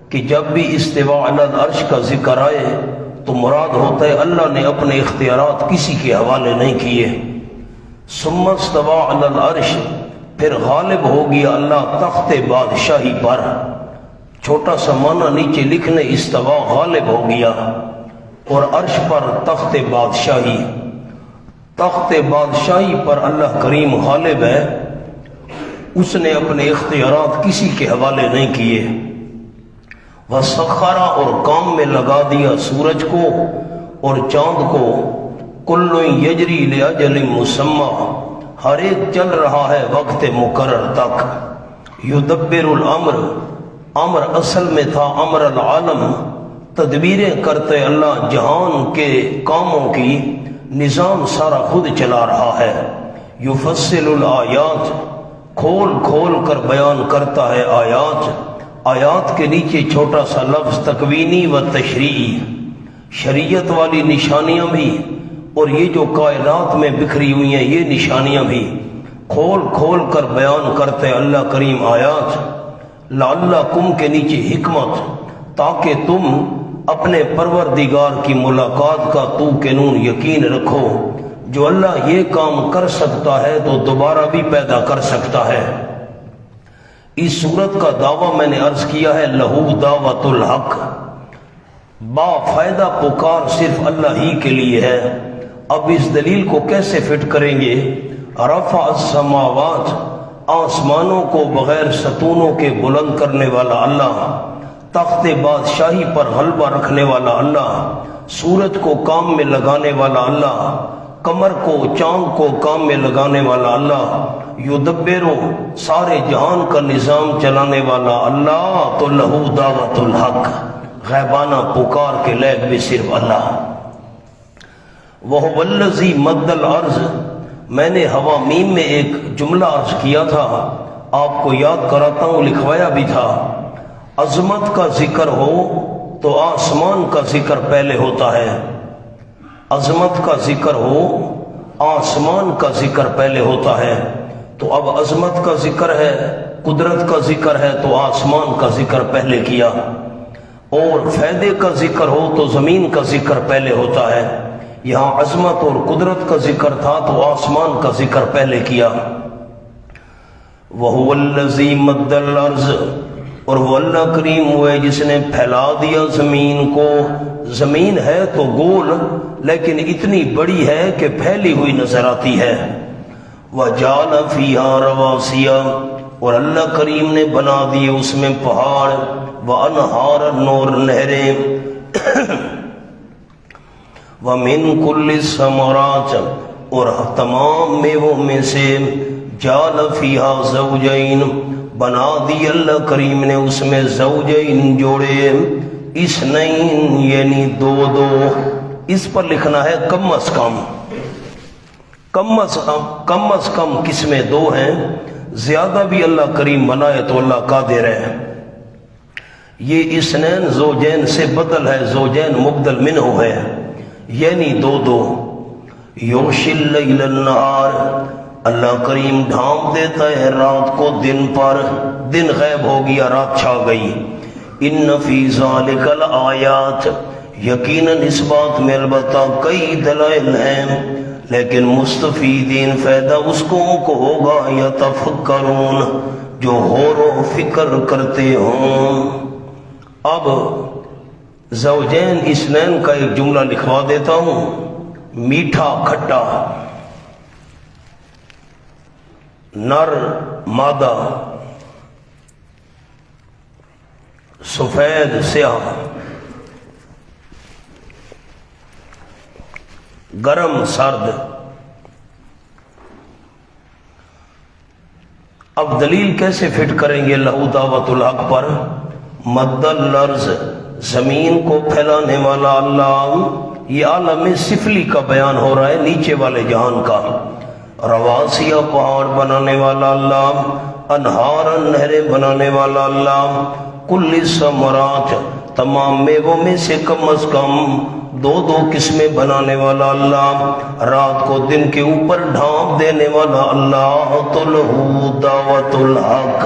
کہ جب بھی استوا علی العرش کا ذکر آئے تو مراد ہوتا ہے اللہ نے اپنے اختیارات کسی کے حوالے نہیں کیے۔ ثم استوى علی العرش، پھر غالب ہو گیا اللہ تخت بادشاہی پر۔ چھوٹا سا معنی نیچے لکھنے، استوا غالب ہو گیا، اور عرش پر تخت بادشاہی۔ تخت بادشاہی پر اللہ کریم غالب ہے، اس نے اپنے اختیارات کسی کے حوالے نہیں کیے۔ وسخر، اور کام میں لگا دیا سورج کو اور چاند کو، کل یجری لاجل مسمى، ہر ایک چل رہا ہے وقت مقرر تک۔ یدبر الامر، امر اصل میں تھا امر العالم، تدبیریں کرتے اللہ جہان کے کاموں کی، نظام سارا خود چلا رہا ہے۔ یفصل الآیات، کھول کھول کر بیان کرتا ہے آیات۔ آیات کے نیچے چھوٹا سا لفظ تکوینی و تشریعی، شریعت والی نشانیاں بھی اور یہ جو کائنات میں بکھری ہوئی ہیں یہ نشانیاں بھی کھول کھول کر بیان کرتے اللہ کریم آیات۔ لعلکم کے نیچے حکمت، تاکہ تم اپنے پروردگار کی ملاقات کا تو کہ نون یقین رکھو۔ جو اللہ یہ کام کر سکتا ہے تو دوبارہ بھی پیدا کر سکتا ہے۔ اس صورت کا دعویٰ میں نے عرض کیا ہے، لہو دعوت الحق، با فائدہ پکار صرف اللہ ہی کے لیے ہے۔ اب اس دلیل کو کیسے فٹ کریں گے؟ رفع السماوات، آسمانوں کو بغیر ستونوں کے بلند کرنے والا اللہ، تخت بادشاہی پر غلبہ رکھنے والا اللہ، سورج کو کام میں لگانے والا اللہ، قمر کو چاند کو کام میں لگانے والا اللہ، یدبرو سارے جہان کا نظام چلانے والا اللہ، تو لہو دعوت الحق، غیبانہ پکار کے لائق بھی صرف اللہ۔ وَهُوَ الَّذِي مَدَّ الْأَرْضَ، میں نے حوامیم میں ایک جملہ عرض کیا تھا، آپ کو یاد کراتا ہوں، لکھوایا بھی تھا۔ عظمت کا ذکر ہو تو آسمان کا ذکر پہلے ہوتا ہے، عظمت کا ذکر ہو آسمان کا ذکر پہلے ہوتا ہے۔ تو اب عظمت کا ذکر ہے، قدرت کا ذکر ہے تو آسمان کا ذکر پہلے کیا، اور فائدے کا ذکر ہو تو زمین کا ذکر پہلے ہوتا ہے۔ یہاں عظمت اور قدرت کا ذکر تھا تو آسمان کا ذکر پہلے کیا۔ وَهُوَ الَّذِي مَدَّ الْأَرْضَ، اور وہ اللہ کریم ہوئے جس نے پھیلا دیا زمین کو۔ زمین ہے تو گول لیکن اتنی بڑی ہے کہ پھیلی ہوئی نظر آتی ہے۔ وَجَعَلَ فِيهَا رَوَاسِيَ، اور اللہ کریم نے بنا دیے اس میں پہاڑ، وَأَنْهَارًا، اور نہریں، وَمِن كُلِّ الثَّمَرَاتِ، اور تمام میووں میں سے، جَعَلَ فِيهَا زَوْجَيْنِ، بنا دی اللہ کریم نے اس میں زوجین جوڑے، اثنین یعنی دو دو۔ اس پر لکھنا ہے کم از کم، کم از کم قسمیں دو ہیں، زیادہ بھی اللہ کریم بنائے تو اللہ قادر ہے۔ یہ اثنین زوجین سے بدل ہے، زوجین مبدل منہ ہے، یعنی دو دو۔ یغشی اللیل النہار، اللہ کریم ڈھانپ دیتا ہے رات کو دن پر، دن غائب ہو گیا رات چھا گئی۔ ان فی ذالک الآیات، یقیناً اس بات میں البتہ کئی دلائل ہیں، لیکن مستفیدین فائدہ اس کو ہوگا یتفکرون، جو غور و فکر کرتے ہوں۔ اب زوجین اثنین کا ایک جملہ لکھوا دیتا ہوں، میٹھا کھٹا، نر مادہ، سفید سیاہ، گرم سرد۔ اب دلیل کیسے فٹ کریں گے لہو دعوت الحق پر؟ مد الارض، زمین کو پھیلانے والا اللہ، یہ عالم سفلی کا بیان ہو رہا ہے، نیچے والے جہان کا۔ رواسیہ، پہاڑ بنانے والا اللہ، انہار، نہریں بنانے والا اللہ، کل ثمرات، تمام میووں میں سے کم از کم دو دو قسمیں بنانے والا اللہ، رات کو دن کے اوپر ڈھانپ دینے والا اللہ، تو لہو دعوت الحق،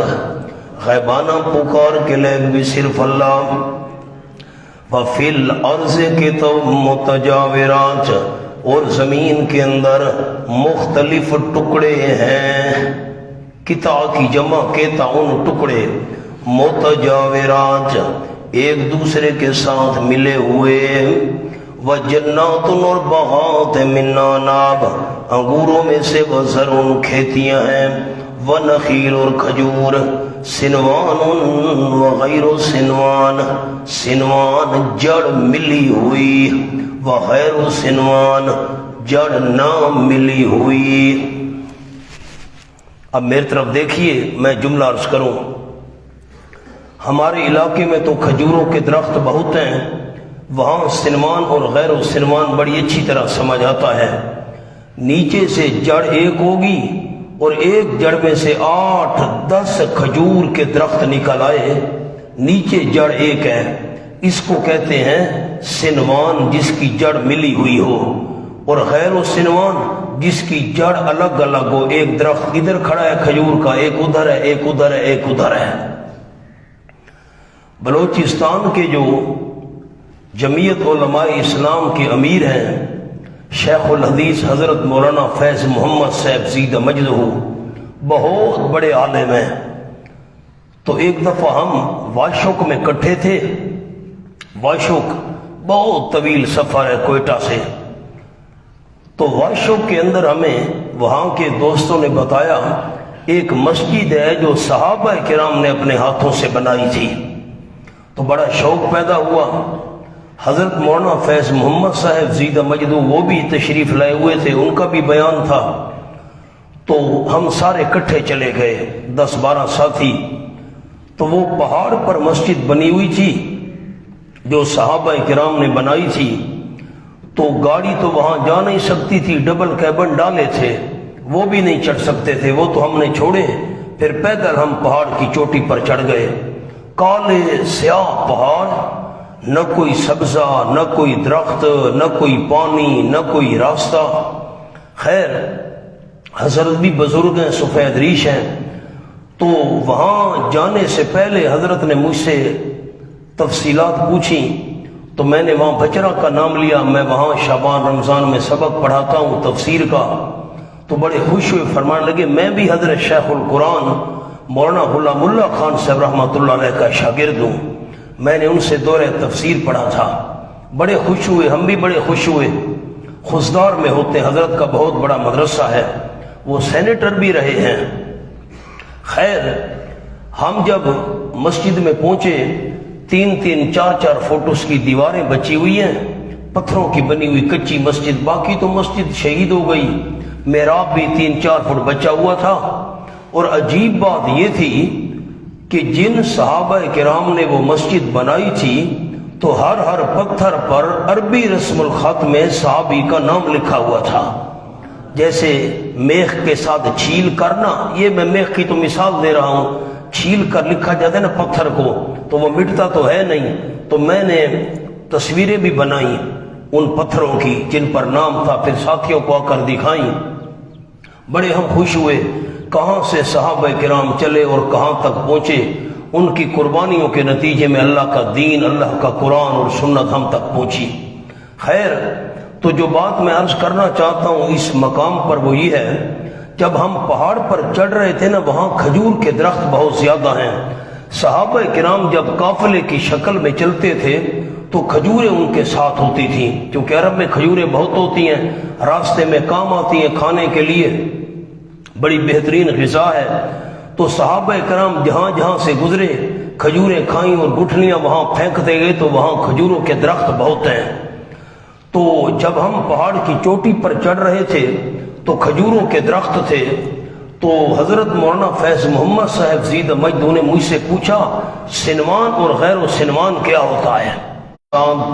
غیبانہ پکار کے لائق بھی صرف اللہ۔ وفی الارض کے تو متجاورات، اور زمین کے اندر مختلف ٹکڑے ہیں، قطع کی جمع کہتا ان ٹکڑے، متجاورات ایک دوسرے کے ساتھ ملے ہوئے، وجنات اور باغات من عناب انگوروں میں سے وزرون کھیتیاں ہیں، ونخیل اور کھجور، سنوان وغیر سنوان، سنوان جڑ ملی ہوئی، وغیر سنوان جڑ نہ ملی ہوئی۔ اب میری طرف دیکھیے، میں جملہ عرض کروں۔ ہمارے علاقے میں تو کھجوروں کے درخت بہت ہیں، وہاں سنوان اور غیر سنوان بڑی اچھی طرح سمجھ آتا ہے۔ نیچے سے جڑ ایک ہوگی اور ایک جڑ میں سے 8-10 کھجور کے درخت نکل آئے، نیچے جڑ ایک ہے، اس کو کہتے ہیں سنوان جس کی جڑ ملی ہوئی ہو، اور غیر سنوان جس کی جڑ الگ الگ ہو، ایک درخت ادھر کھڑا ہے کھجور کا، ایک ادھر ہے، ایک ادھر ہے، ایک ادھر ہے۔ بلوچستان کے جو جمعیت علماء اسلام کے امیر ہیں شیخ الحدیث حضرت مولانا فیض محمد صاحب زیدہ مجدہ، بہت بڑے عالم ہیں۔ تو ایک دفعہ ہم واشوک میں کٹھے تھے، واشوک بہت طویل سفر ہے کوئٹہ سے، تو واشوک کے اندر ہمیں وہاں کے دوستوں نے بتایا ایک مسجد ہے جو صحابہ کرام نے اپنے ہاتھوں سے بنائی تھی، تو بڑا شوق پیدا ہوا۔ حضرت مولانا فیض محمد صاحب زیدہ مجدو وہ بھی تشریف لائے ہوئے تھے، ان کا بھی بیان تھا، تو ہم سارے کٹھے چلے گئے 10-12 ساتھی۔ تو وہ پہاڑ پر مسجد بنی ہوئی تھی جو صحابہ کرام نے بنائی تھی، تو گاڑی تو وہاں جا نہیں سکتی تھی، ڈبل کیبن ڈالے تھے، وہ بھی نہیں چڑھ سکتے تھے، وہ تو ہم نے چھوڑے۔ پھر پیدل ہم پہاڑ کی چوٹی پر چڑھ گئے، کالے سیاہ پہاڑ، نہ کوئی سبزہ، نہ کوئی درخت، نہ کوئی پانی، نہ کوئی راستہ۔ خیر حضرت بھی بزرگ ہیں، سفید ریش ہیں، تو وہاں جانے سے پہلے حضرت نے مجھ سے تفصیلات پوچھی، تو میں نے وہاں بچرا کا نام لیا، میں وہاں شعبان رمضان میں سبق پڑھاتا ہوں تفسیر کا، تو بڑے خوش ہوئے، فرمانے لگے میں بھی حضرت شیخ القرآن مولانا غلام اللہ خان صاحب رحمۃ اللہ علیہ کا شاگرد ہوں، میں نے ان سے دورہ تفسیر پڑھا تھا۔ بڑے خوش ہوئے، ہم بھی بڑے خوش ہوئے۔ خزدار میں ہوتے حضرت کا بہت بڑا مدرسہ ہے، وہ سینیٹر بھی رہے ہیں۔ خیر ہم جب مسجد میں پہنچے، 3-3 4-4 فٹ اس کی دیواریں بچی ہوئی ہیں، پتھروں کی بنی ہوئی کچی مسجد، باقی تو مسجد شہید ہو گئی، محراب بھی 3-4 فٹ بچا ہوا تھا۔ اور عجیب بات یہ تھی کہ جن صحابہ کرام نے وہ مسجد بنائی تھی تو ہر پتھر پر عربی رسم الخط میں صحابی کا نام لکھا ہوا تھا، جیسے میخ کے ساتھ چھیل کرنا، یہ میں میخ کی تو مثال دے رہا ہوں، چھیل کر لکھا جاتا ہے نا پتھر کو، تو وہ مٹتا تو ہے نہیں، تو میں نے تصویریں بھی بنائی ان پتھروں کی جن پر نام تھا، پھر ساتھیوں کو آ کر دکھائیں۔ بڑے ہم خوش ہوئے، کہاں سے صحابہ کرام چلے اور کہاں تک پہنچے، ان کی قربانیوں کے نتیجے میں اللہ کا دین، اللہ کا قرآن اور سنت ہم تک پہنچی۔ خیر تو جو بات میں عرض کرنا چاہتا ہوں اس مقام پر وہ یہ ہے، جب ہم پہاڑ پر چڑھ رہے تھے نا، وہاں کھجور کے درخت بہت زیادہ ہیں۔ صحابہ کرام جب قافلے کی شکل میں چلتے تھے تو کھجوریں ان کے ساتھ ہوتی تھیں، کیونکہ عرب میں کھجوریں بہت ہوتی ہیں، راستے میں کام آتی ہیں کھانے کے لیے، بڑی بہترین غذا ہے۔ تو صحابہ کرام جہاں جہاں سے گزرے کھجوریں کھائیں اور گٹھلیاں وہاں پھینکتے گئے، تو وہاں کھجوروں کے درخت بہت ہیں۔ تو جب ہم پہاڑ کی چوٹی پر چڑھ رہے تھے تو کھجوروں کے درخت تھے، تو حضرت مولانا فیض محمد صاحب زیدہ مجدہ نے مجھ سے پوچھا سنوان اور غیر و سنوان کیا ہوتا ہے؟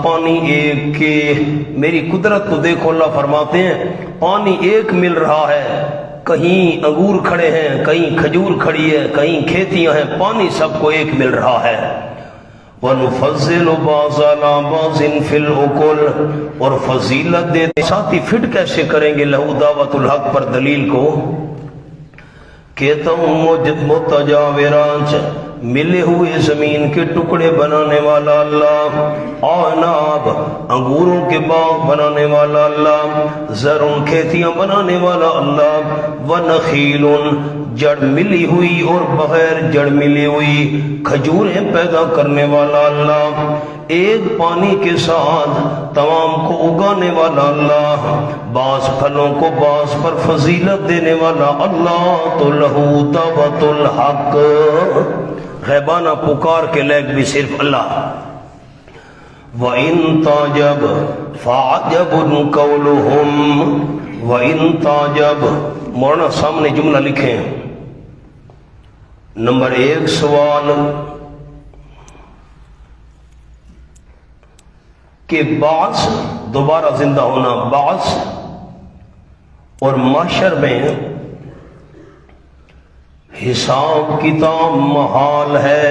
پانی ایک کے، میری قدرت تو دیکھو، اللہ فرماتے ہیں پانی ایک مل رہا ہے، کہیں انگور کھڑے ہیں، کہیں کھجور کھڑی ہے، کہیں کھیتیاں ہیں، پانی سب کو ایک مل رہا ہے۔ وَنُفَضِّلُ بَعْضَ عَلَىٰ بَعْضٍ فِي الْعُقُولِ، اور فضیلت دیتے ساتھی فٹ کیسے کریں گے لہو دعوت الحق پر دلیل کو؟ کہتا ہوں متجاورات ملے ہوئے زمین کے ٹکڑے بنانے والا اللہ، اعناب انگوروں کے باغ بنانے والا اللہ، زرع کھیتیاں بنانے والا اللہ، ونخیل جڑ ملی ہوئی اور بغیر جڑ ملی ہوئی کھجوریں پیدا کرنے والا اللہ، ایک پانی کے ساتھ تمام کو اگانے والا اللہ، بعض پھلوں کو بعض پر فضیلت دینے والا اللہ، تو لہو دعوت الحق، غیبانہ پکار کے لائق بھی صرف اللہ۔ وَإِن تَعْجَبْ فَعَجَبٌ قَوْلُهُمْ وَإِن تَعْجَبْ، مولانا سامنے جملہ لکھیں۔ نمبر 1 سوال کہ بعث دوبارہ زندہ ہونا، بعث اور محشر میں حساب کتاب محال ہے،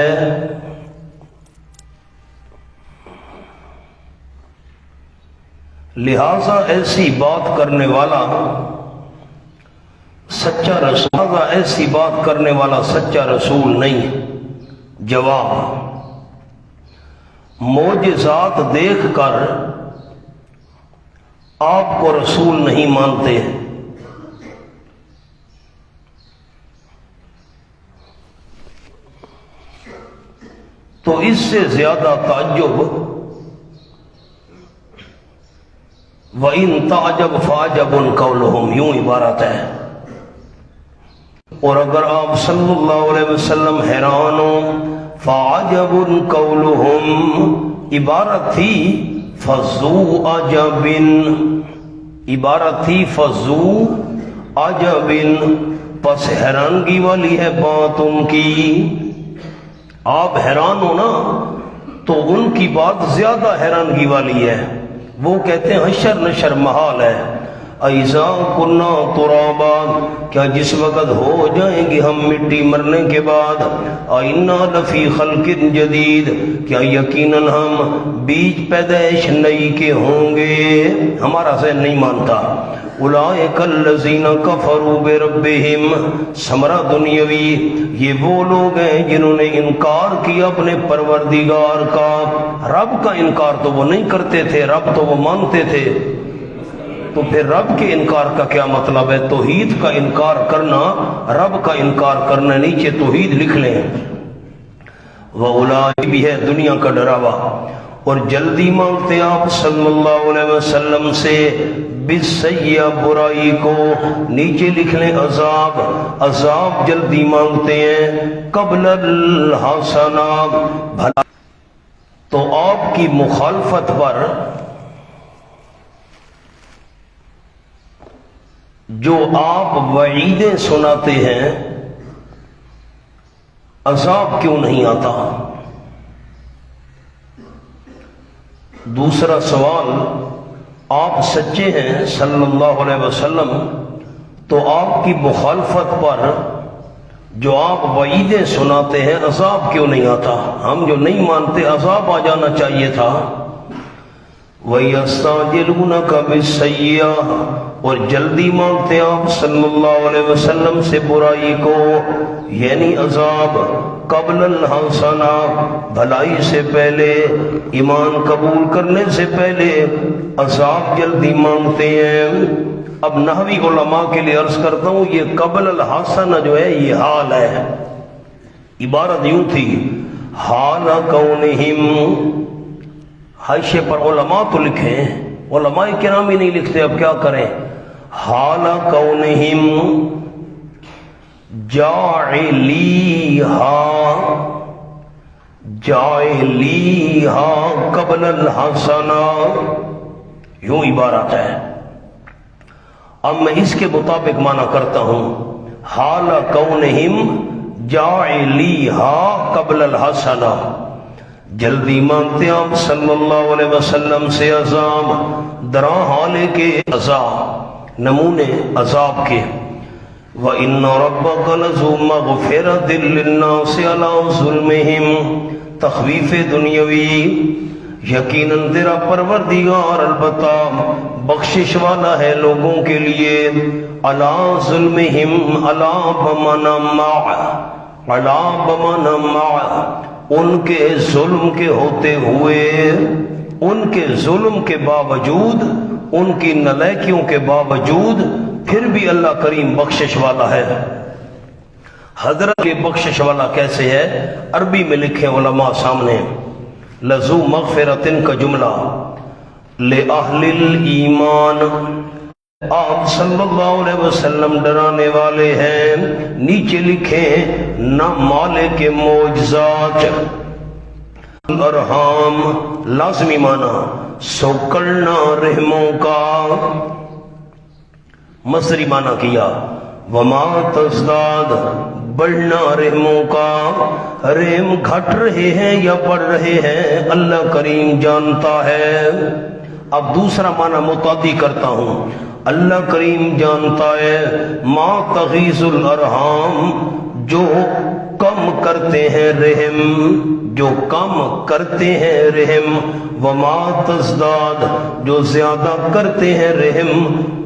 لہذا ایسی بات کرنے والا سچا رسول، ایسی بات کرنے والا سچا رسول نہیں۔ جواب، معجزات دیکھ کر آپ کو رسول نہیں مانتے، تو اس سے زیادہ تعجب وَإِن تَعْجَبْ فَعَجَبٌ قَوْلُهُمْ، یوں عبارت ہے۔ اور اگر آپ صلی اللہ علیہ وسلم حیران ہوں، فَعَجَبٌ قَوْلُهُمْ عبارت تھی فَذُو عَجَبٍ، عبارت تھی فَذُو عَجَبٍ، پس حیرانگی والی ہے بات ان کی۔ آپ حیران ہو نا تو ان کی بات زیادہ حیرانگی والی ہے، وہ کہتے ہیں حشر نشر محال ہے۔ اَإِذَا كُنَّا تُرَابًا، کیا جس وقت ہو جائیں گے ہم مٹی مرنے کے بعد، أَإِنَّا لَفِي خَلْقٍ جَدِيدٍ، کیا یقیناً ہم بیج پیدائش نئی کے ہوں گے، ہمارا ذہن نہیں مانتا۔ أُولَئِكَ الَّذِينَ كَفَرُوا بِرَبِّهِمْ، ثمرہ دنیاوی، یہ وہ لوگ ہیں جنہوں نے انکار کیا اپنے پروردگار کا۔ رب کا انکار تو وہ نہیں کرتے تھے، رب تو وہ مانتے تھے، تو پھر رب کے انکار کا کیا مطلب ہے؟ توحید کا انکار کرنا، رب کا انکار کرنا، نیچے توحید لکھ لیں۔ وَأُولَٰئِکَ بھی ہے دنیا کا ڈراوا، اور جلدی مانگتے آپ صلی اللہ علیہ وسلم سے بالسیئہ برائی کو، نیچے لکھ لیں عذاب، عذاب جلدی مانگتے ہیں، قبل الحسنہ بھلا، تو آپ کی مخالفت پر جو آپ وعیدیں سناتے ہیں، عذاب کیوں نہیں آتا؟ دوسرا سوال، آپ سچے ہیں صلی اللہ علیہ وسلم، تو آپ کی مخالفت پر جو آپ وعیدیں سناتے ہیں عذاب کیوں نہیں آتا؟ ہم جو نہیں مانتے عذاب آ جانا چاہیے تھا۔ وَيَسْتَعْجِلُونَكَ بِالسَّيِّئَةِ، اور جلدی مانگتے آپ صلی اللہ علیہ وسلم سے برائی کو، یعنی عذاب، قبل الحسنہ بھلائی سے پہلے، ایمان قبول کرنے سے پہلے عذاب جلدی مانگتے ہیں۔ اب نحوی علماء کے لیے عرض کرتا ہوں، یہ قبل الحسنہ جو ہے یہ حال ہے، عبارت یوں تھی حال کونہم، حاشیے پر علماء تو لکھیں، علماء کرام ہی نہیں لکھتے، اب کیا کریں؟ حال کونہم جاعلیہا قبل الحسنہ، یوں عبارت ہے۔ اب میں اس کے مطابق معنی کرتا ہوں، حال کونہم جاعلیہا قبل الحسنہ، جلدی مانگتے آپ صلی اللہ علیہ وسلم سے عذاب، درا حالے کے عذاب، نمونے عذاب کے۔ وَإِنَّ رَبَّكَ لَذُو مَغْفِرَةٍ لِلنَّاسِ عَلَىٰ ظُلْمِهِمْ، تخویف دنیاوی، یقیناً تیرا پروردگار البتہ بخشش والا ہے لوگوں کے لیے، عَلَىٰ ظُلْمِهِمْ، عَلَىٰ بمعنی مع، علا بمانا مع، ان کے ظلم کے ہوتے ہوئے، ان کے ظلم کے باوجود، ان کی نالائکیوں کے باوجود پھر بھی اللہ کریم بخشش والا ہے۔ حضرت کے بخشش والا کیسے ہے؟ عربی میں لکھے علماء سامنے، لذو مغفرتن کا جملہ لأہل الایمان، آپ صلی اللہ علیہ وسلم ڈرانے والے ہیں۔ نیچے لکھے نہ مالک معجزات، ارحام لازمی معنی سوکڑنا رحموں کا، مصدری معنی کیا وما تزداد بڑھنا رحموں کا، رحم گھٹ رہے ہیں یا بڑھ رہے ہیں اللہ کریم جانتا ہے۔ اب دوسرا معنی متعدی کرتا ہوں، اللہ کریم جانتا ہے ما تغیظ الارحام، جو کم کرتے ہیں رحم، جو کم کرتے ہیں رحم، وما تزداد، جو زیادہ کرتے ہیں رحم،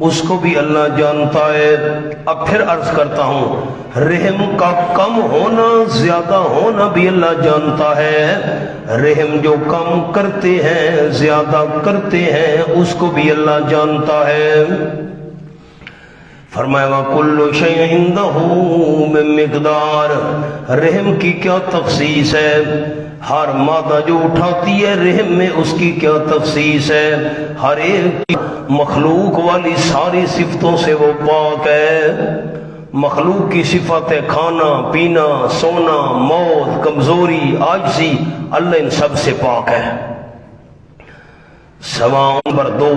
اس کو بھی اللہ جانتا ہے۔ اب پھر عرض کرتا ہوں، رحم کا کم ہونا زیادہ ہونا بھی اللہ جانتا ہے، رحم جو کم کرتے ہیں زیادہ کرتے ہیں اس کو بھی اللہ جانتا ہے۔ فرمایا وَكُلُّ شَيْءٍ عِندَهُ بِمِقْدَارٍ، رحم کی کیا تخصیص ہے؟ ہر مادہ جو اٹھاتی ہے رحم میں اس کی کیا تخصیص ہے؟ ہر ایک مخلوق والی ساری صفتوں سے وہ پاک ہے۔ مخلوق کی صفت ہے کھانا پینا سونا موت کمزوری عاجزی، اللہ ان سب سے پاک ہے۔ سوال نمبر 2،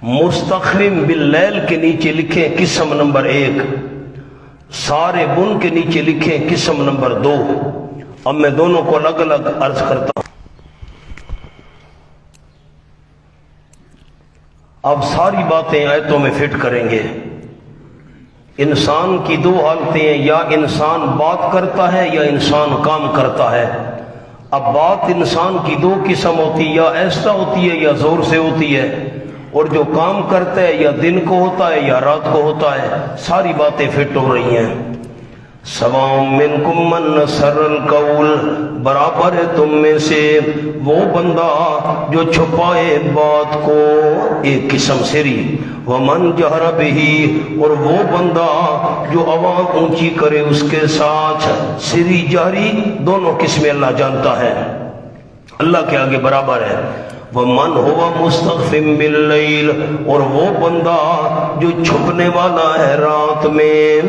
مستخرم باللیل کے نیچے لکھیں قسم نمبر 1، سارے بن کے نیچے لکھیں قسم نمبر 2۔ اب میں دونوں کو الگ الگ عرض کرتا ہوں۔ اب ساری باتیں آیتوں میں فٹ کریں گے۔ انسان کی دو حالتیں ہیں، یا انسان بات کرتا ہے یا انسان کام کرتا ہے۔ اب بات انسان کی دو قسم ہوتی ہے، یا ایسا ہوتی ہے یا زور سے ہوتی ہے، اور جو کام کرتا ہے یا دن کو ہوتا ہے یا رات کو ہوتا ہے۔ ساری باتیں فٹ ہو رہی ہیں۔ سواء منکم من نصر القول، برابر ہے تم میں سے وہ بندہ جو چھپائے بات کو، ایک قسم سری، ومن جہر بہ، اور وہ بندہ جو آواز اونچی کرے اس کے ساتھ، سری جہری دونوں قسمیں اللہ جانتا ہے، اللہ کے آگے برابر ہے۔ وَمَنْ هُوَ مُسْتَخْفٍ بِاللَّيْلِ، اور وہ بندہ جو چھپنے والا ہے رات میں،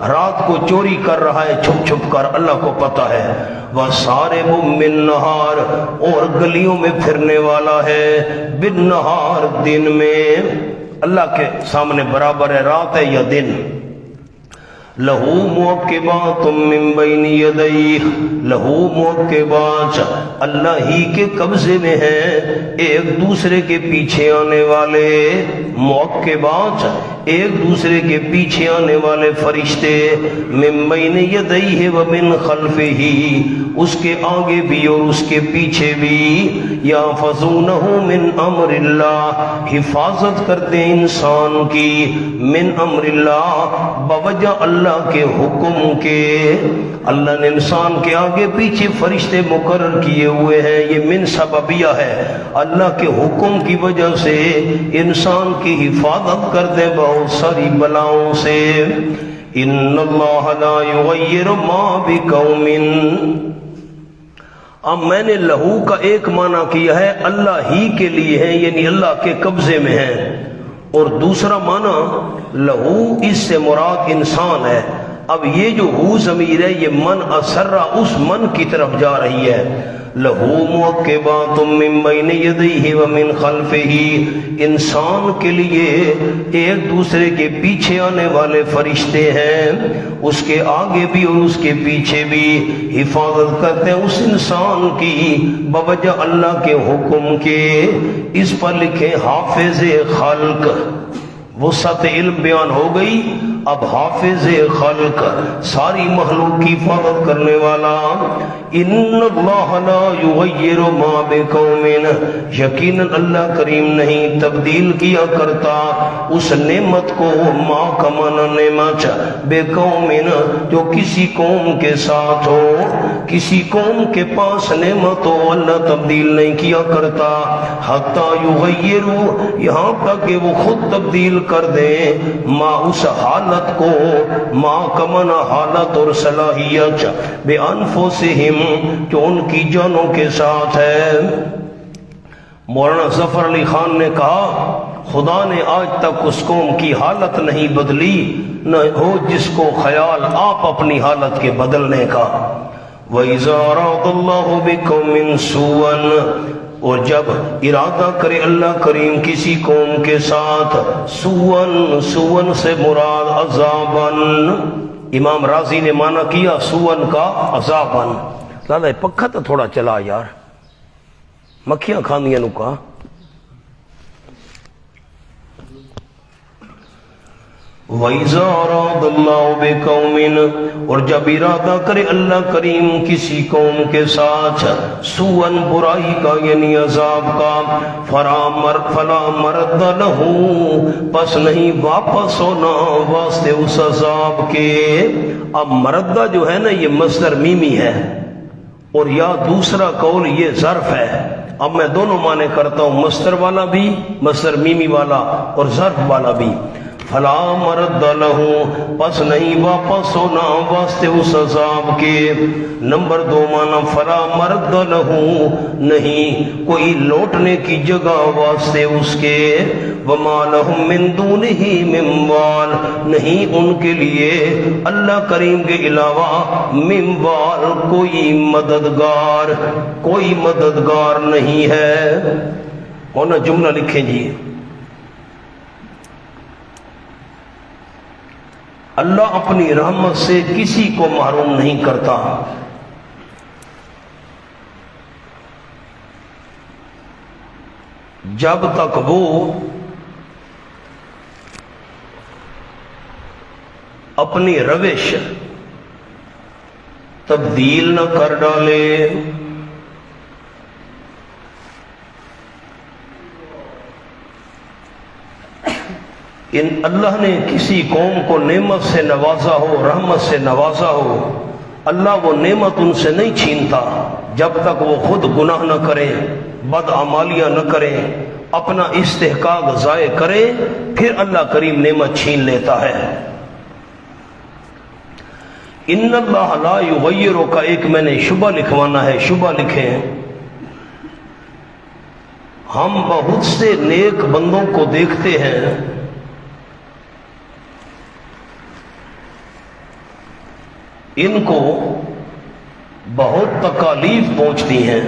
رات کو چوری کر رہا ہے چھپ چھپ کر، اللہ کو پتہ ہے۔ وَسَارِبٌ بِالنَّهَارِ، اور گلیوں میں پھرنے والا ہے بالنہار دن میں، اللہ کے سامنے برابر ہے رات ہے یا دن۔ لہو معقبات من بین یدیہ، لہو معقبات، اللہ ہی کے قبضے میں ہیں ایک دوسرے کے پیچھے آنے والے، معقبات ایک دوسرے کے پیچھے آنے والے فرشتے، من بین یدیہ ومن خلفہ، اس کے آگے بھی اور اس کے پیچھے بھی، یحفظونہ من امر اللہ، حفاظت کرتے انسان کی، من امر اللہ، بوجہ اللہ کے حکم کے۔ اللہ نے انسان کے آگے پیچھے فرشتے مقرر کیے ہوئے ہیں، یہ من سببیہ ہے، اللہ کے حکم کی وجہ سے انسان کی حفاظت کرتے بہت ساری بلاؤں سے۔ ان اللہ لا یغیر ما بقوم، اب میں نے لہو کا ایک معنی کیا ہے اللہ ہی کے لیے ہے، یعنی اللہ کے قبضے میں ہے، اور دوسرا معنی لہو اس سے مراد انسان ہے۔ اب یہ جو ہو ضمیر ہے یہ من اسرہ اس من کی طرف جا رہی ہے۔ لہو معقبات من بین یدیہ ومن خلفہ، انسان کے لیے ایک دوسرے کے پیچھے آنے والے فرشتے ہیں، اس کے آگے بھی اور اس کے پیچھے بھی، حفاظت کرتے ہیں اس انسان کی بوجہ اللہ کے حکم کے۔ اس پر لکھے حافظ خلق، وسعت علم بیان ہو گئی۔ اب حافظ خلق ساری مخلوق کی حفاظت کرنے والا، ان اللہ لا یغیر ما بقوم، یقیناً اللہ کریم نہیں تبدیل کیا کرتا اس نعمت کو، ما کمانا نعمت، بے قوم جو کسی قوم کے ساتھ ہو، کسی قوم کے پاس نعمت ہو اللہ تبدیل نہیں کیا کرتا، حتی یغیروا یہاں تک کہ وہ خود تبدیل کر دیں، ما اس حالت کو، ما کمانا حالت اور صلاحیت، بے انفسہم جو ان کی جانوں کے ساتھ ہے۔ مولانا ظفر علی خان نے کہا خدا نے آج تک اس قوم کی حالت نہیں بدلی، نہ ہو جس کو خیال آپ اپنی حالت کے بدلنے کا۔ وَإِذَا أَرَادَ اللَّهُ بِقَوْمٍ سُوءًا، اور جب ارادہ کرے اللہ کریم کسی قوم کے ساتھ، سوئن سے مراد عذابن، امام راضی نے معنی کیا سوئن کا عذابن۔ لالا پکھا تو تھوڑا چلا یار، مکھیاں کھاندیاں نو کا۔ وَإِذَا أَرَادَ اللَّهُ بِقَوْمٍ، اور جب ارادہ کرے اللہ کریم کسی قوم کے ساتھ، سوءً برائی کا یعنی عذاب کا، فلا مرد لہ پس نہیں واپس ہونا واسطے اس عذاب کے۔ اب مردہ جو ہے نا یہ مصدر میمی ہے، اور یا دوسرا قول یہ ظرف ہے۔ اب میں دونوں معنی کرتا ہوں، مصدر والا بھی، مصدر میمی والا اور ظرف والا بھی۔ فلا مرد لہ پس نہیں واپس ہونا واسطے اس عذاب کے۔ نمبر دو معنی فلا مرد لہ نہیں کوئی لوٹنے کی جگہ واسطے اس کے۔ وما لہم من دونہ من وال نہیں ان کے لیے اللہ کریم کے علاوہ من وال کوئی مددگار، کوئی مددگار نہیں ہے۔ کون جملہ لکھیں جی، اللہ اپنی رحمت سے کسی کو محروم نہیں کرتا۔ جب تک وہ اپنی روش تبدیل نہ کر ڈالے، ان اللہ نے کسی قوم کو نعمت سے نوازا ہو، رحمت سے نوازا ہو، اللہ وہ نعمت ان سے نہیں چھینتا جب تک وہ خود گناہ نہ کریں، بدعمالیاں نہ کریں، اپنا استحقاق ضائع کرے، پھر اللہ کریم نعمت چھین لیتا ہے۔ ان اللہ لا یغیر کا ایک میں نے شبہ لکھوانا ہے، شبہ لکھیں۔ ہم بہت سے نیک بندوں کو دیکھتے ہیں ان کو بہت تکالیف پہنچتی ہیں،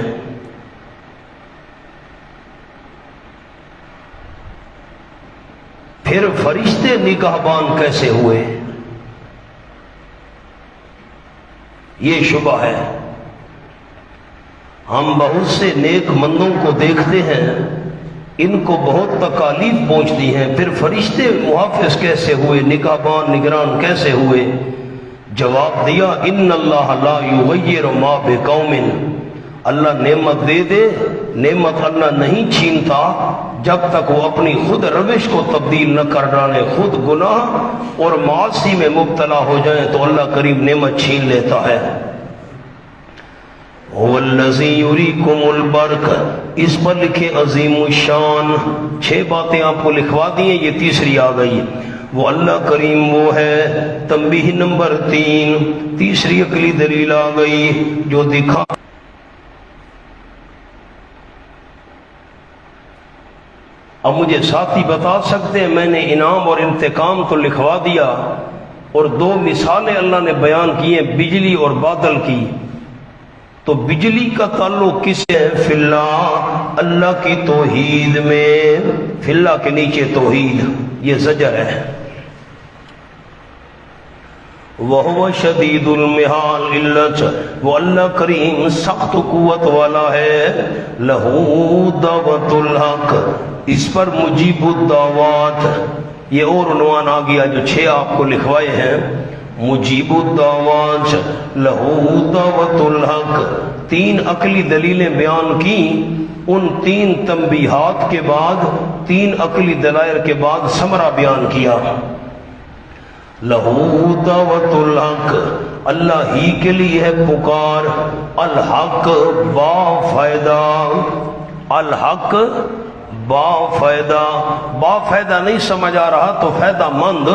پھر فرشتے نگہبان کیسے ہوئے؟ یہ شبہ ہے۔ ہم بہت سے نیک مندوں کو دیکھتے ہیں ان کو بہت تکالیف پہنچتی ہیں، پھر فرشتے محافظ کیسے ہوئے، نگہبان نگران کیسے ہوئے؟ جواب دیا ان اللہ لا یغیر ما بقوم، اللہ نعمت دے دے، نعمت اللہ نہیں چھینتا جب تک وہ اپنی خود روش کو تبدیل نہ کر ڈالے، خود گناہ اور معاصی میں مبتلا ہو جائیں تو اللہ کریم نعمت چھین لیتا ہے۔ هو الذی یریکم البرق، اس پر لکھے عظیم الشان، 6 باتیں آپ کو لکھوا دی ہیں، یہ تیسری آ گئی۔ وہ اللہ کریم وہ ہے، تنبیہ نمبر 3، تیسری عقلی دلیل آ گئی جو دکھا۔ اب مجھے ساتھی بتا سکتے ہیں، میں نے انعام اور انتقام تو لکھوا دیا، اور 2 مثالیں اللہ نے بیان کی ہیں بجلی اور بادل کی، تو بجلی کا تعلق کس سے ہے؟ فی اللہ، اللہ کی توحید میں، فی اللہ کے نیچے توحید، یہ زجر ہے۔ وَهُوَ شَدِيدُ الْمِحَالِ علت، وہ اللہ کریم سخت قوت والا ہے۔ لَهُ دَعْوَةُ الْحَقِّ، اس پر مجیب الدعوات، یہ اور عنوان آ گیا جو 6 آپ کو لکھوائے ہیں. مجیب الدعوات لہو دعوت الحق. 3 عقلی دلیلیں بیان کی. ان 3 تنبیہات کے بعد 3 عقلی دلائل کے بعد ثمرہ بیان کیا. لہو دعوت الحق، اللہ ہی کے لیے ہے پکار. الحق با فائدہ، الحق با فائدہ. با فائدہ نہیں سمجھ آ رہا تو فائدہ مند.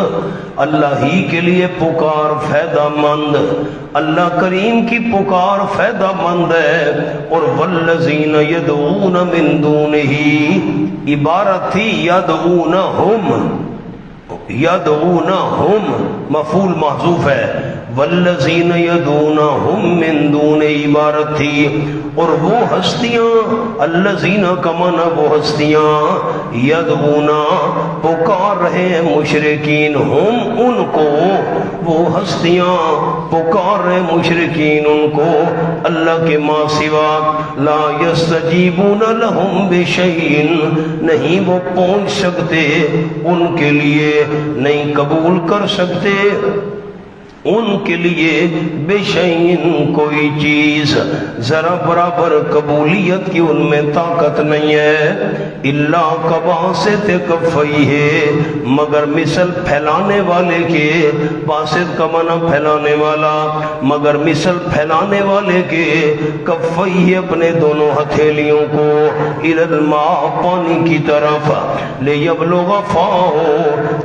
اللہ ہی کے لیے پکار فائدہ مند. اللہ کریم کی پکار فائدہ مند ہے. اور والذین یدعون من دونہ، عبارت تھی یدعونہم، یدعونہم مفعول محذوف ہے. والذین یدعونہم من دون عبارت تھی. اور وہ ہستیاں، الذین کا معنی وہ ہستیاں، یدعونا پکار رہے ہیں مشرکین، ہم ان کو، وہ ہستیاں پکار رہے مشرکین ان کو اللہ کے ماں سوا. لا یستجیبون لہم بشیء، نہیں وہ پہنچ سکتے ان کے لیے، نہیں قبول کر سکتے ان کے لیے بشیء کوئی چیز، ذرا برابر قبولیت کی ان میں طاقت نہیں ہے. الا کباسط کفیہ، مگر مثل پھیلانے والے کے، باسط کا معنی پھیلانے والا، مگر مثل پھیلانے والے کے، کفیہ اپنے دونوں ہتھیلیوں کو، الی الماء پانی کی طرف، لیبلغ فاہ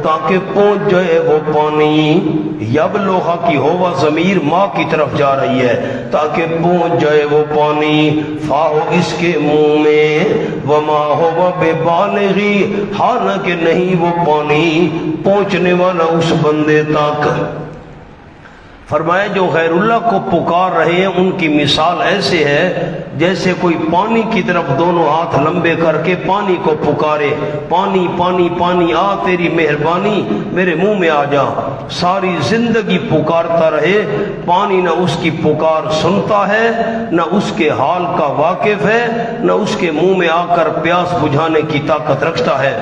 تاکہ پہنچ جائے وہ پانی. یبلغ کی ہوا ضمیر ماں کی طرف جا رہی ہے، تاکہ پہنچ جائے وہ پانی فاہو اس کے منہ میں. وما ہوا ببالغی، حالانکہ نہیں وہ پانی پہنچنے والا اس بندے تک. فرمایا جو غیر اللہ کو پکار رہے ہیں ان کی مثال ایسے ہے جیسے کوئی پانی کی طرف دونوں ہاتھ لمبے کر کے پانی کو پکارے، پانی پانی پانی آ تیری مہربانی میرے منہ میں آ جا. ساری زندگی پکارتا رہے، پانی نہ اس کی پکار سنتا ہے، نہ اس کے حال کا واقف ہے، نہ اس کے منہ میں آ کر پیاس بجھانے کی طاقت رکھتا ہے.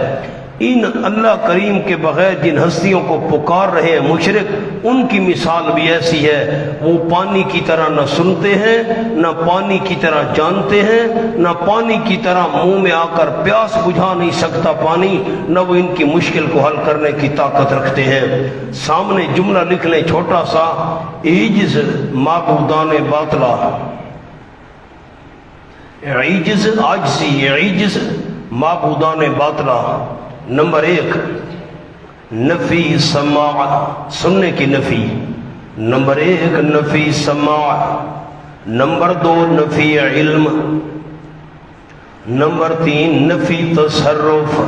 ان اللہ کریم کے بغیر جن ہستیوں کو پکار رہے ہیں مشرک، ان کی مثال بھی ایسی ہے. وہ پانی کی طرح نہ سنتے ہیں، نہ پانی کی طرح جانتے ہیں، نہ پانی کی طرح منہ میں آ کر پیاس بجھا نہیں سکتا پانی، نہ وہ ان کی مشکل کو حل کرنے کی طاقت رکھتے ہیں. سامنے جملہ لکھ لیں چھوٹا سا، عجز معبودان باطلا. عجز عاجزی، عجز معبودان باطلا. نمبر 1 نفی سماع، سننے کی نفی. نمبر 1 نفی سماع. نمبر 2 نفی علم. نمبر 3 نفی تصرف.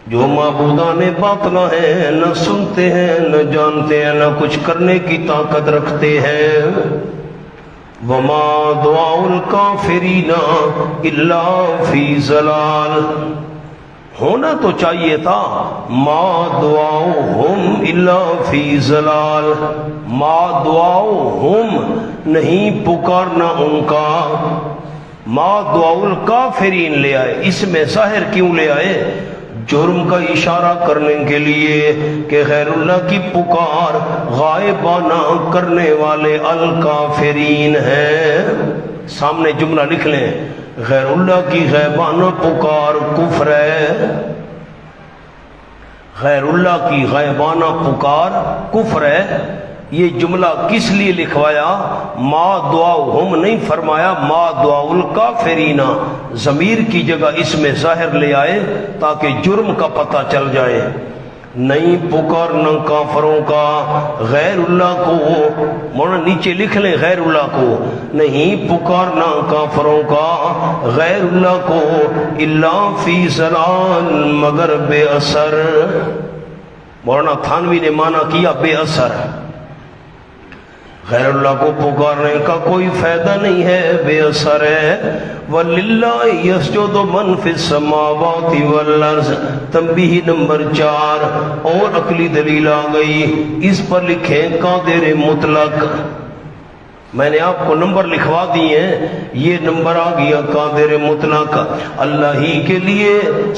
جو معبودان باطلا ہیں، نہ سنتے ہیں، نہ جانتے ہیں، نہ کچھ کرنے کی طاقت رکھتے ہیں. وما دعاء الکافرین الا فی ضلال. ہونا تو چاہیے تھا ما دعاؤہم الا فی ضلال. ما دعاؤہم نہیں پکارنا ان کا. ما دعاء الکافرین لے آئے، اس میں ظاہر کیوں لے آئے؟ جرم کا اشارہ کرنے کے لیے کہ غیر اللہ کی پکار غائبانہ کرنے والے الکافرین ہیں. سامنے جملہ لکھ لیں، غیر اللہ کی غائبانہ پکار کفر ہے. غیر اللہ کی غائبانہ پکار کفر ہے. یہ جملہ کس لیے لکھوایا؟ ما دعاؤہم نہیں فرمایا ما دعاء الکافرین. ضمیر کی جگہ اس میں ظاہر لے آئے تاکہ جرم کا پتہ چل جائے. نہیں پکارنا کافروں کا غیر اللہ کو. مولانا نیچے لکھ لیں غیر اللہ کو. نہیں پکارنا کافروں کا غیر اللہ کو الا فی ضلال، مگر بے اثر. مولانا تھانوی نے معنی کیا بے اثر. غیر اللہ کو پکارنے کا کوئی فائدہ نہیں ہے، بے اثر ہے. وَلِلَّهِ يَسْجُدُ مَنْ فِي السَّمَاوَاتِ وَالْأَرْضِ. تنبیہ نمبر 4 اور عقلی دلیل آ گئی. اس پر لکھیں قادر مطلق. میں نے آپ کو نمبر لکھوا دیے ہیں، یہ نمبر آ گیا قادر مطلق۔ اللہ ہی کے لیے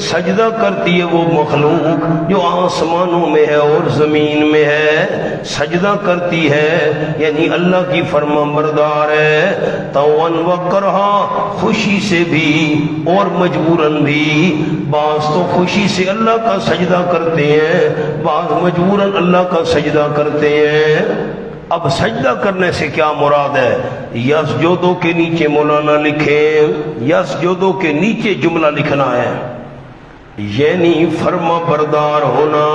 سجدہ کرتی ہے وہ مخلوق جو آسمانوں میں ہے اور زمین میں ہے، سجدہ کرتی ہے یعنی اللہ کی فرما بردار ہے، طوعاً و کرہا، خوشی سے بھی اور مجبوراً بھی۔ بعض تو خوشی سے اللہ کا سجدہ کرتے ہیں، بعض مجبوراً اللہ کا سجدہ کرتے ہیں۔ اب سجدہ کرنے سے کیا مراد ہے؟ یسجدو کے نیچے مولانا لکھیں، یسجدو کے نیچے جملہ لکھنا ہے، یعنی فرما بردار ہونا۔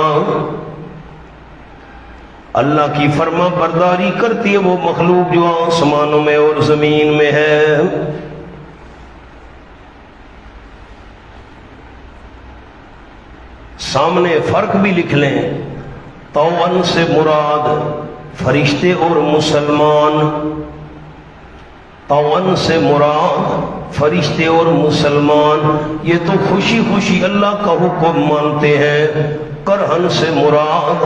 اللہ کی فرما برداری کرتی ہے وہ مخلوق جو آسمانوں میں اور زمین میں ہے۔ سامنے فرق بھی لکھ لیں، طوعاً سے مراد فرشتے اور مسلمان، طوعاً سے مراد فرشتے اور مسلمان، یہ تو خوشی خوشی اللہ کا حکم مانتے ہیں۔ کرہن سے مراد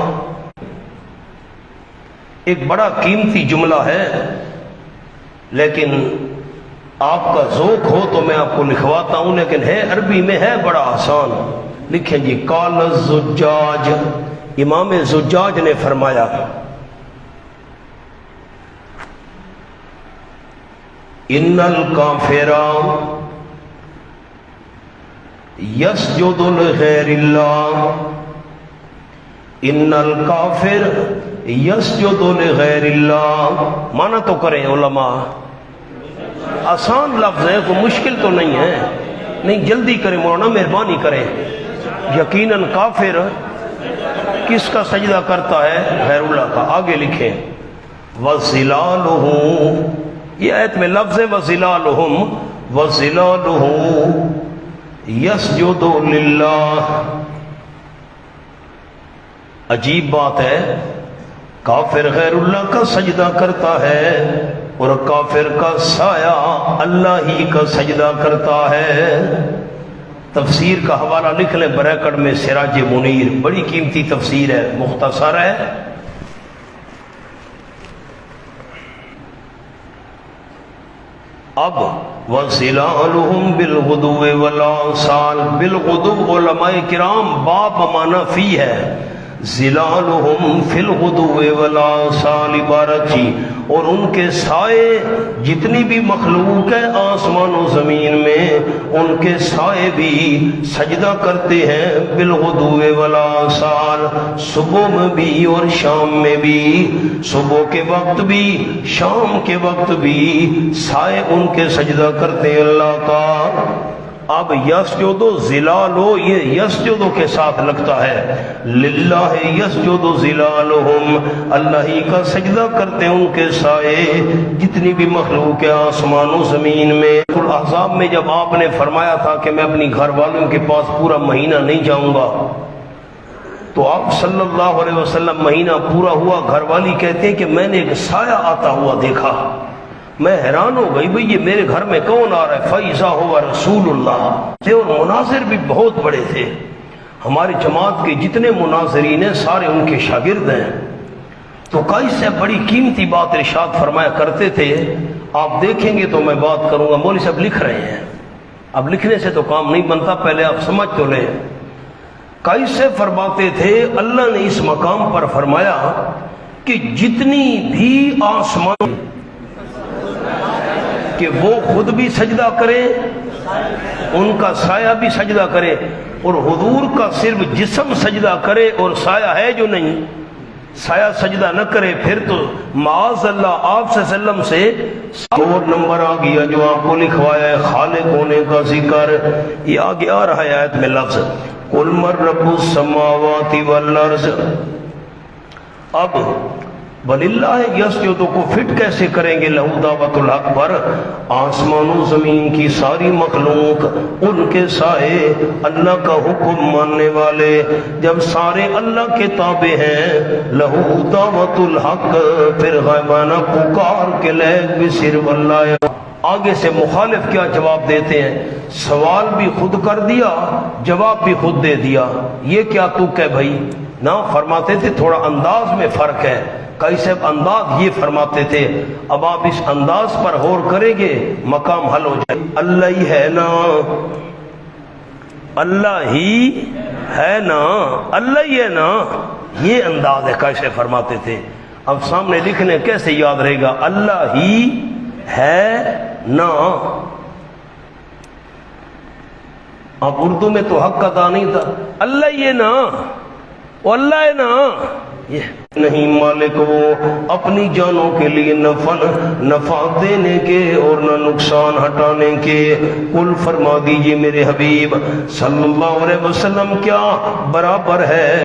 ایک بڑا قیمتی جملہ ہے، لیکن آپ کا ذوق ہو تو میں آپ کو لکھواتا ہوں، لیکن ہے عربی میں، ہے بڑا آسان۔ لکھیں جی، قال الزجاج، امام زجاج نے فرمایا، ان الکافر یسجد لغیر اللہ، ان الکافر یسجد لغیر اللہ۔ مانا تو کریں علماء، آسان لفظ ہے، کوئی مشکل تو نہیں ہے، نہیں جلدی کریں مولانا، مہربانی کریں۔ یقیناً کافر کس کا سجدہ کرتا ہے؟ غیر اللہ کا۔ آگے لکھیں، وَظِلَالُهُ، یہ آیت میں لفظ ہے وَظِلَالُهُمْ، وَظِلَالُهُ يَسْجُدُ لِلَّهِ۔ عجیب بات ہے، کافر غیر اللہ کا سجدہ کرتا ہے اور کافر کا سایہ اللہ ہی کا سجدہ کرتا ہے۔ تفسیر کا حوالہ لکھ لیں بریکٹ میں، سراج منیر، بڑی قیمتی تفسیر ہے، مختصر ہے۔ اب وَظِلَالُهُمْ بِالْغُدُوِّ وَالْآصَالِ، بالغدو علماء کرام باب معنی فی ہے، ظِلَالُهُمْ فِي الْغُدُوِّ وَالْآصَالِ عبارت جی، اور ان کے سائے جتنی بھی مخلوق ہے آسمان و زمین میں، ان کے سائے بھی سجدہ کرتے ہیں، بالغدو والآصال، صبح میں بھی اور شام میں بھی، صبح کے وقت بھی شام کے وقت بھی سائے ان کے سجدہ کرتے ہیں اللہ کا۔ اب یسجدو ظلالو، یہ یسجدو کے ساتھ لگتا ہے، للہ یسجدو ظلالہم، اللہ ہی کا سجدہ کرتے ہیں ان کے سائے جتنی بھی مخلوق ہے آسمان و زمین میں۔ احزاب میں جب آپ نے فرمایا تھا کہ میں اپنی گھر والوں کے پاس پورا مہینہ نہیں جاؤں گا، تو آپ صلی اللہ علیہ وسلم مہینہ پورا ہوا، گھر والی کہتے ہیں کہ میں نے ایک سایہ آتا ہوا دیکھا، میں حیران ہو گئی، بھئی یہ میرے گھر میں کون آ رہا ہے؟ فَإِذَا هُوَ رَسُولُ اللَّهِ، اور مناظر بھی بہت بڑے تھے، ہماری جماعت کے جتنے مناظرین ہیں سارے ان کے شاگرد ہیں۔ تو کئی سے بڑی قیمتی بات ارشاد فرمایا کرتے تھے، آپ دیکھیں گے تو میں بات کروں گا، مولوی صاحب لکھ رہے ہیں، اب لکھنے سے تو کام نہیں بنتا، پہلے آپ سمجھ تو لیں۔ کئی سے فرماتے تھے اللہ نے اس مقام پر فرمایا کہ جتنی بھی آسمان کہ وہ خود بھی سجدہ کرے، ان کا سایہ بھی سجدہ کرے، اور حضور کا صرف جسم سجدہ کرے اور سایہ ہے جو نہیں، سایہ سجدہ نہ کرے، پھر تو معاذ اللہ آپ صلی اللہ علیہ وسلم سے اور نمبر آ گیا جو آپ کو لکھوایا ہے خالق ہونے کا ذکر۔ یہ آگے آ رہا ہے آیت میں لفظ قُلْ مَن رَّبُّ السَّمَاوَاتِ وَالْأَرْضِ۔ اب وَلِلَّهِ يَسْجُدُ کو فٹ کیسے کریں گے لَهُ دعوت الحق پر؟ آسمان و زمین کی ساری مخلوق، ان کے سائے اللہ کا حکم ماننے والے، جب سارے اللہ کے تابع ہیں، لَهُ دعوت الحق، پھر غیبانہ پکار کے لائق بھی صرف اللہ ہے۔ آگے سے مخالف کیا جواب دیتے ہیں؟ سوال بھی خود کر دیا، جواب بھی خود دے دیا، یہ کیا تو کہ بھائی نہ، فرماتے تھے تھوڑا انداز میں فرق ہے، کیسے انداز یہ فرماتے تھے، اب آپ اس انداز پر غور کریں گے مقام حل ہو جائے۔ اللہ ہی ہے نا، اللہ ہی ہے نا، اللہ ہی ہے نا، یہ انداز ہے کیسے فرماتے تھے۔ اب سامنے لکھنے کیسے یاد رہے گا، اللہ ہی ہے نا۔ اب اردو میں تو حق ادا نہیں تھا، اللہ ہی ہے نا، وہ اللہ ہے نا، یہ نہیں مالک وہ اپنی جانوں کے لیے نفع دینے کے اور نہ نقصان ہٹانے کے۔ قل فرما دیجئے میرے حبیب صلی اللہ علیہ وسلم، کیا برابر ہے